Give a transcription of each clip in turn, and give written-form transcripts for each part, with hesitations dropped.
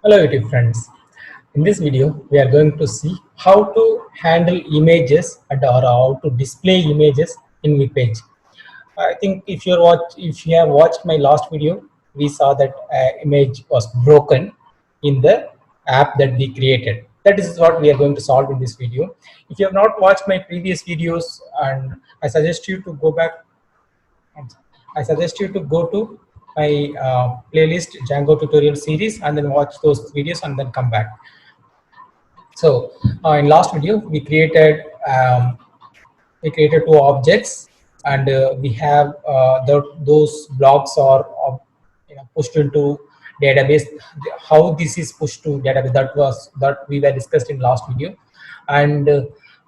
Hello YouTube friends. In this video, we are going to see how to handle images or how to display images in web page. I think if you have watched my last video, we saw that image was broken in the app that we created. That is what we are going to solve in this video. If you have not watched my previous videos, and I suggest you to go back. I suggest you to go to my playlist Django tutorial series and then watch those videos and then come back. So in last video we created two objects, and we have those blobs are pushed into database. How this is pushed to database, that we were discussed in last video, and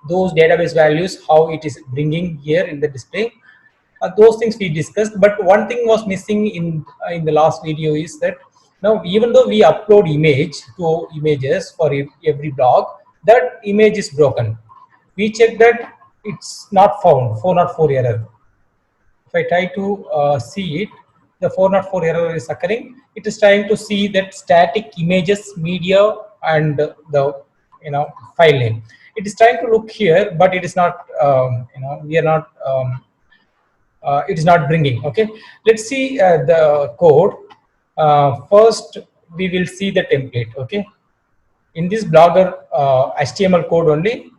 those database values, how it is bringing here in the display. Those things we discussed, but one thing was missing in the last video is that now even though we upload images for every blog, that image is broken. We check that it's not found, 404 error. If I try to see it, the 404 error is occurring. It is trying to see that static images, media, and the file name. It is trying to look here, but it is not. We are not. It is not bringing. Okay, let's see the code. First we will see the template. Okay, in this blogger HTML code only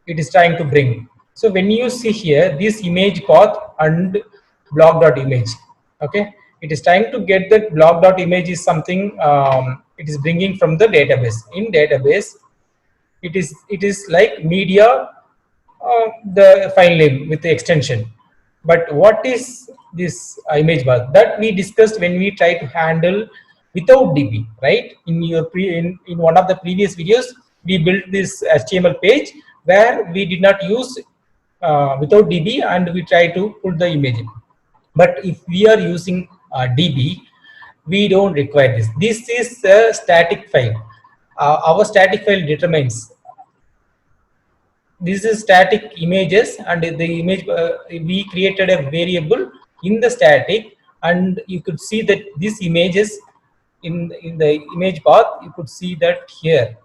it is trying to bring. So when you see here this image path and blog.image, okay, it is trying to get that blog.image is something it is bringing from the database. In database it is like media, the file name with the extension. But what is this image bar that we discussed when we try to handle without DB, right? In your in one of the previous videos, we built this HTML page where we did not use without DB, and we try to put the image in. But if we are using DB, we don't require this. This is a static file. Our static file determines this is static images, and the image we created a variable in the static, and you could see that these images in the image path, you could see that here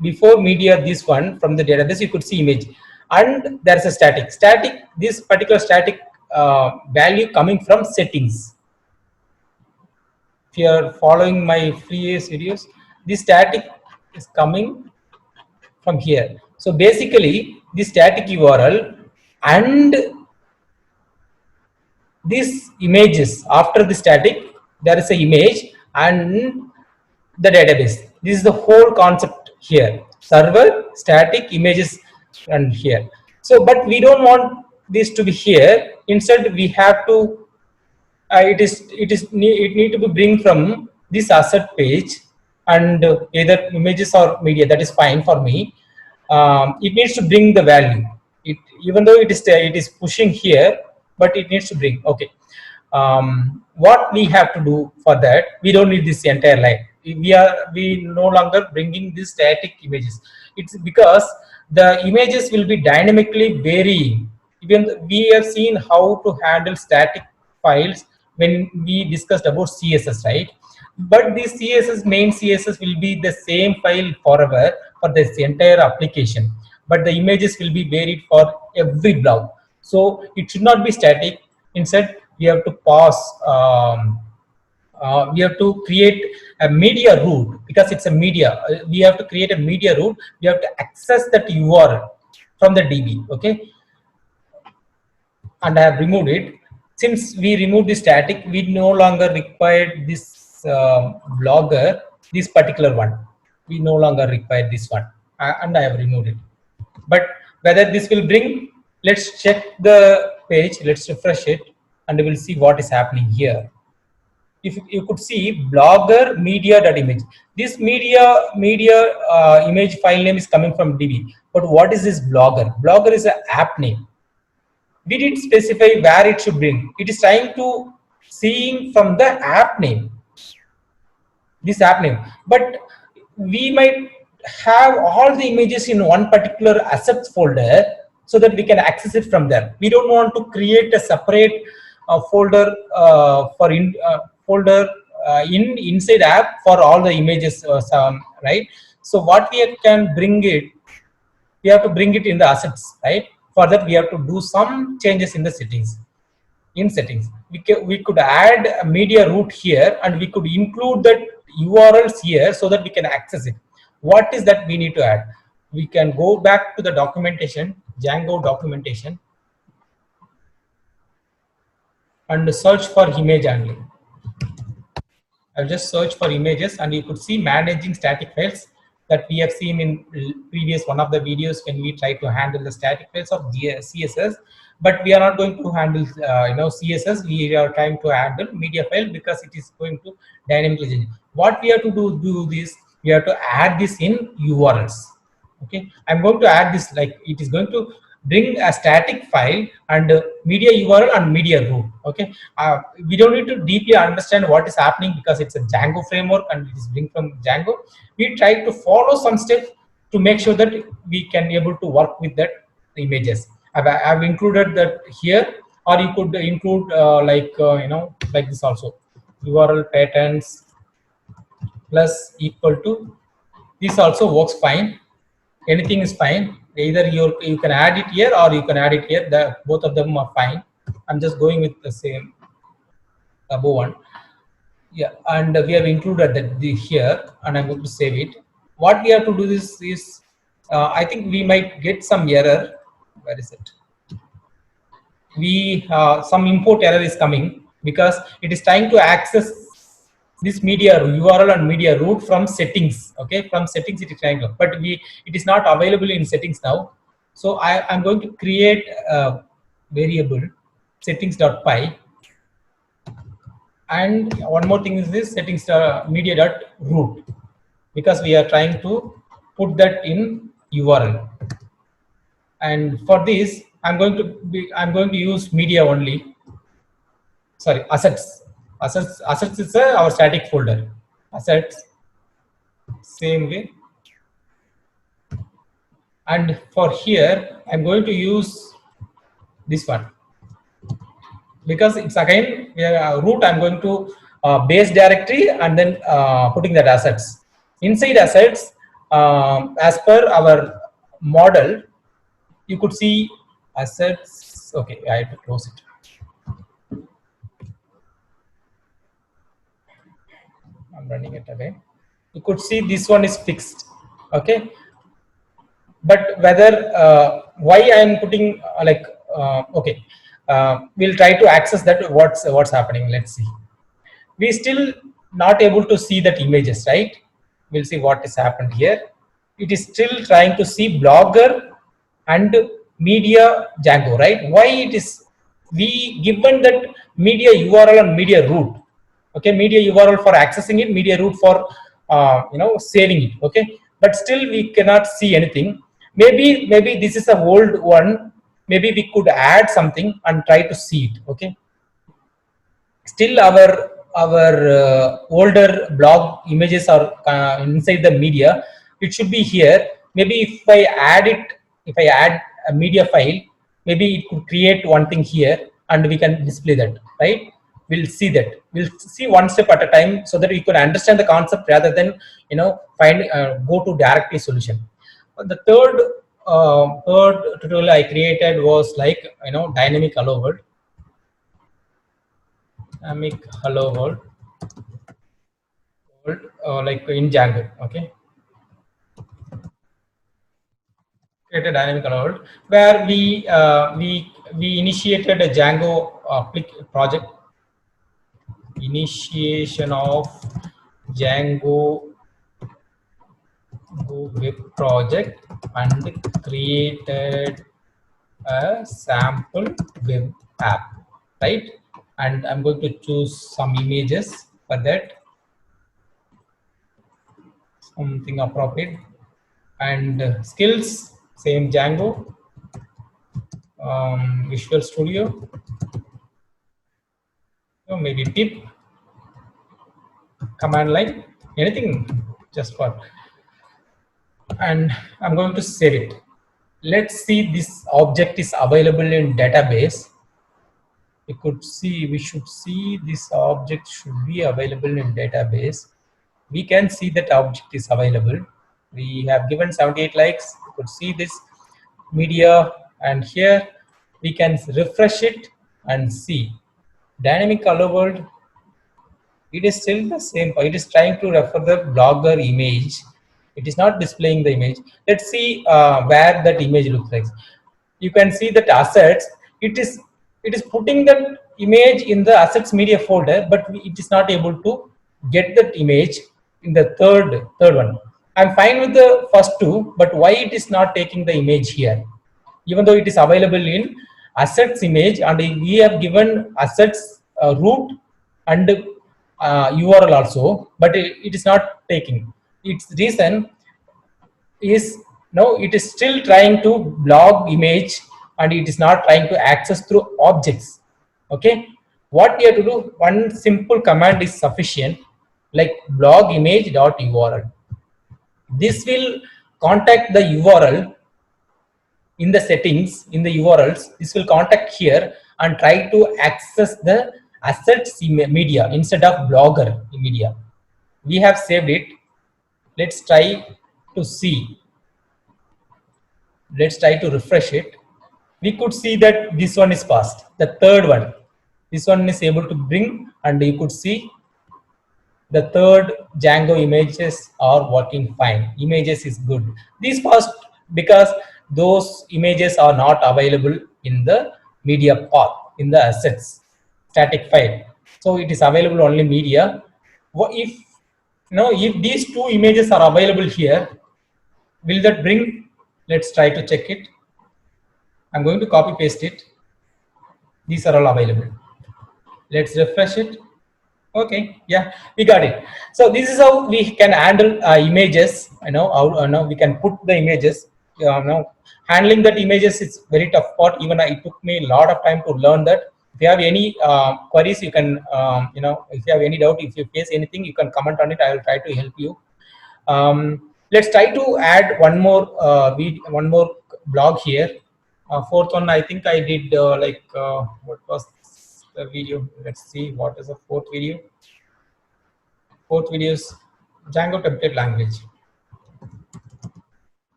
before media, this one from the database you could see image, and there's a static this particular static value coming from settings. If you are following my previous videos, this static is coming from here. So basically this static URL and these images, after the static there is a image and the database. This is the whole concept here: server, static, images, and here. So but we don't want this to be here. Instead we have to it need to be bring from this asset page, and either images or media, that is fine for me. It needs to bring the value. Even though it is pushing here, but it needs to bring. Okay, what we have to do for that, we don't need this entire line. We no longer bringing these static images. It's because the images will be dynamically varying. Even we have seen how to handle static files when we discussed about CSS, right? But this CSS, main CSS, will be the same file forever for this entire application, but the images will be varied for every blog. So it should not be static. Instead we have to pass we have to create a media root, because it's a media. We have to create a media root. We have to access that URL from the DB. Okay, and I have removed it. Since we removed the static, we no longer require this blogger, this particular one. We no longer require this one, and I have removed it. But whether this will bring, let's check the page, let's refresh it, and we'll see what is happening here. If you could see blogger media.image, this media image file name is coming from DB. But what is this blogger? Blogger is an app name. We didn't specify where it should bring. It is trying to seeing from the app name, this app name. But we might have all the images in one particular assets folder so that we can access it from there. We don't want to create a separate folder inside app for all the images, right? So what we can bring it, we have to bring it in the assets, right? For that we have to do some changes in the settings. In settings, we could add a media root here, and we could include that URLs here so that we can access it. What is that we need to add? We can go back to the documentation, Django documentation, and search for image handling. I'll just search for images, and you could see managing static files that we have seen in previous one of the videos when we try to handle the static files of CSS. But we are not going to handle CSS. We are trying to handle media file because it is going to dynamically change. What we have to do this, we have to add this in URLs. Okay, I'm going to add this, like it is going to bring a static file and media URL and media root. Okay, we don't need to deeply understand what is happening because it's a Django framework and it is bring from Django. We try to follow some steps to make sure that we can able to work with that images. I've included that here, or you could include like this also, URL patterns plus equal to, this also works fine. Anything is fine. Either you can add it here or you can add it here. Both of them are fine. I'm just going with the same above one. Yeah, and we have included that here, and I'm going to save it. What we have to do is I think we might get some error. Where is it? Some import error is coming because it is trying to access this media URL and media root from settings. Okay, from settings it is trying to, but it is not available in settings now. So I'm going to create a variable settings.py, and one more thing is this settings media.root, because we are trying to put that in URL. And for this I'm going to use media only. Sorry, assets is our static folder. Assets, same way. And for here I'm going to use this one because it's again root. I'm going to base directory and then putting that assets inside assets. As per our model, you could see assets. Okay, I have to close it. I'm running it again. You could see this one is fixed. Okay, but whether why I am putting okay, we'll try to access that. What's happening? Let's see. We still not able to see that images, right? We'll see what has happened here. It is still trying to see Blogger and media Django, right? Why it is we given that media URL and media root. Okay, media URL for accessing it, media root for saving it. Okay, but still we cannot see anything. Maybe this is a old one. Maybe we could add something and try to see it. Okay, still our older blog images are inside the media. It should be here. Maybe if I add a media file, maybe it could create one thing here and we can display that, right? We'll see that. We'll see one step at a time so that we could understand the concept rather than go to directly solution. The third tutorial I created was like dynamic hello world. Dynamic hello world, like in Django. Okay, create a dynamic hello world where we initiated a Django project. Initiation of Django web project and created a sample web app, right? And I'm going to choose some images for that, something appropriate. And skills, same Django, Visual Studio, maybe tip, command line, anything just for. And I'm going to save it. Let's see this object is available in database. we could see, we should see this object should be available in database. We can see that object is available. We have given 78 likes. You could see this media, and here we can refresh it and see dynamic color world. It is still the same. It is trying to refer the blogger image. It is not displaying the image. Let's see where that image looks like. You can see that assets, it is putting that image in the assets media folder, but it is not able to get that image in the third one. I'm fine with the first two, but why it is not taking the image here, even though it is available in assets image, and we have given assets root and URL also, but it is not taking. Its reason is, no, it is still trying to blog image, and it is not trying to access through objects. Okay, what we have to do, one simple command is sufficient, like blog image dot URL. This will contact the URL in the settings, in the URLs. This will contact here and try to access the assets media instead of blogger media. We have saved it. Let's try to see. Let's try to refresh it. We could see that this one is passed. The third one, this one is able to bring, and you could see the third Django images are working fine. Images is good. These passed because those images are not available in the media path, in the assets static file. So it is available only media. If if these two images are available here, will that bring? Let's try to check it. I'm going to copy paste it. These are all available. Let's refresh it. Okay, yeah, we got it. So this is how we can handle images. How we can put the images. Handling that images is very tough part. Even it took me a lot of time to learn that. If you have any queries, you can if you have any doubt, if you face anything, you can comment on it. I will try to help you. Let's try to add one more blog here. Fourth one, I think I did what was the video? Let's see, what is the fourth video? Fourth video is Django template language.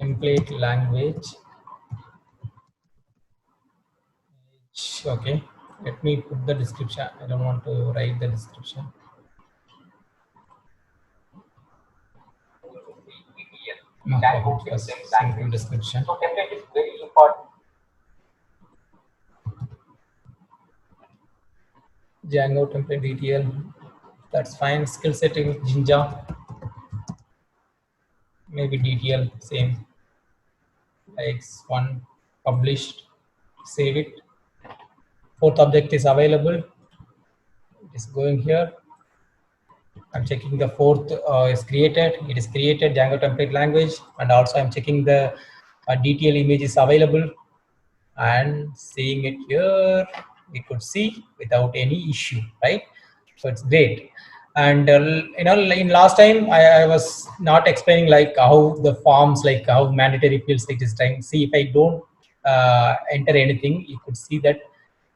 Template language. Okay, let me put the description. I don't want to write the description. No, simple description. So template is very important. Django template detail. That's fine. Skill setting Jinja. Maybe detail same. X1 published. Save it. Fourth object is available. It is going here. I'm checking the fourth is created. It is created Django template language, and also I'm checking the detail image is available, and seeing it here, we could see without any issue, right? So it's great. And in last time I was not explaining like how the forms, like how mandatory fields it is trying. See, if I don't enter anything, you could see that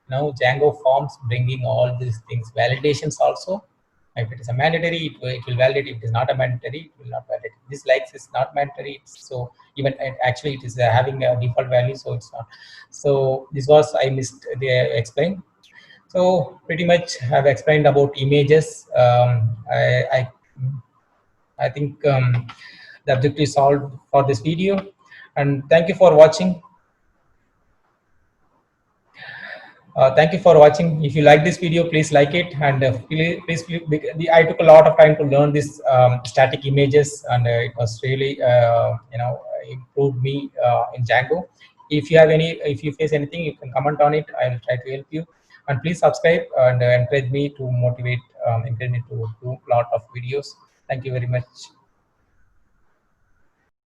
now Django forms bringing all these things, validations also. If it is a mandatory, it will validate. If it is not a mandatory, it will not validate. This likes is not mandatory, so even actually it is having a default value, so it's not. So this was, I missed the explain. So pretty much have explained about images. I think the objective is solved for this video, and thank you for watching. Thank you for watching. If you like this video, please like it, and please, I took a lot of time to learn this static images, and it was really improved me in Django. If you face anything, you can comment on it. I will try to help you, and please subscribe and encourage me to encourage me to do a lot of videos. Thank you very much.